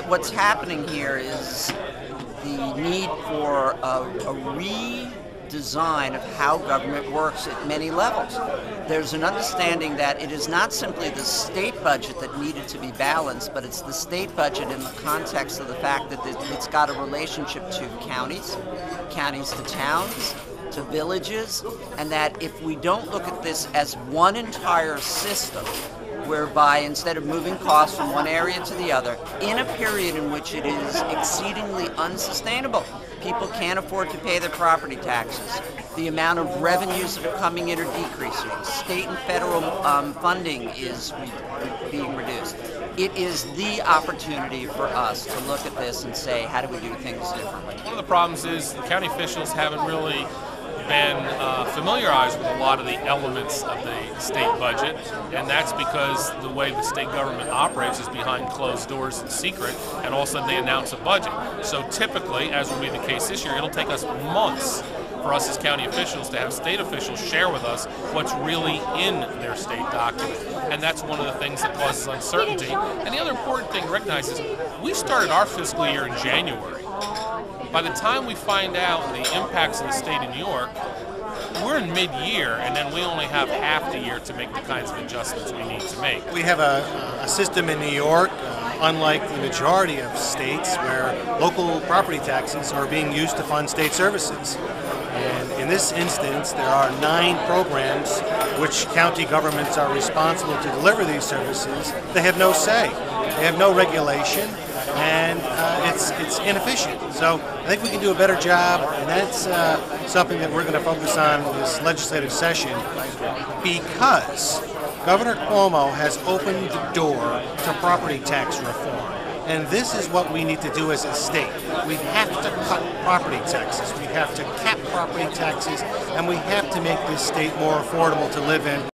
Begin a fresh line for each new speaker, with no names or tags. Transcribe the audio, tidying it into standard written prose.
what's happening here is the need for a redesign of how government works at many levels. There's an understanding that it is not simply the state budget that needed to be balanced, but it's the state budget in the context of the fact that it's got a relationship to counties, counties to towns, to villages, and that if we don't look at this as one entire system, whereby instead of moving costs from one area to the other, in a period in which it is exceedingly unsustainable, people can't afford to pay their property taxes, the amount of revenues that are coming in are decreasing, state and federal funding is being reduced. It is the opportunity for us to look at this and say, how do we do things differently?
One of the problems is the county officials haven't really been familiarized with a lot of the elements of the state budget, and that's because the way the state government operates is behind closed doors and secret, and all of a sudden they announce a budget. So typically, as will be the case this year, it'll take us months for us as county officials to have state officials share with us what's really in their state document. And that's one of the things that causes uncertainty. And the other important thing to recognize is we started our fiscal year in January. By the time we find out the impacts of the state of New York, we're in mid-year, and then we only have half the year to make the kinds of adjustments we need to make.
We have a system in New York, unlike the majority of states, where local property taxes are being used to fund state services. And in this instance, there are 9 programs which county governments are responsible to deliver these services. They have no say. They have no regulation, and it's inefficient. So I think we can do a better job, and that's something that we're going to focus on this legislative session, because Governor Cuomo has opened the door to property tax reform. And this is what we need to do as a state. We have to cut property taxes, we have to cap property taxes, and we have to make this state more affordable to live in.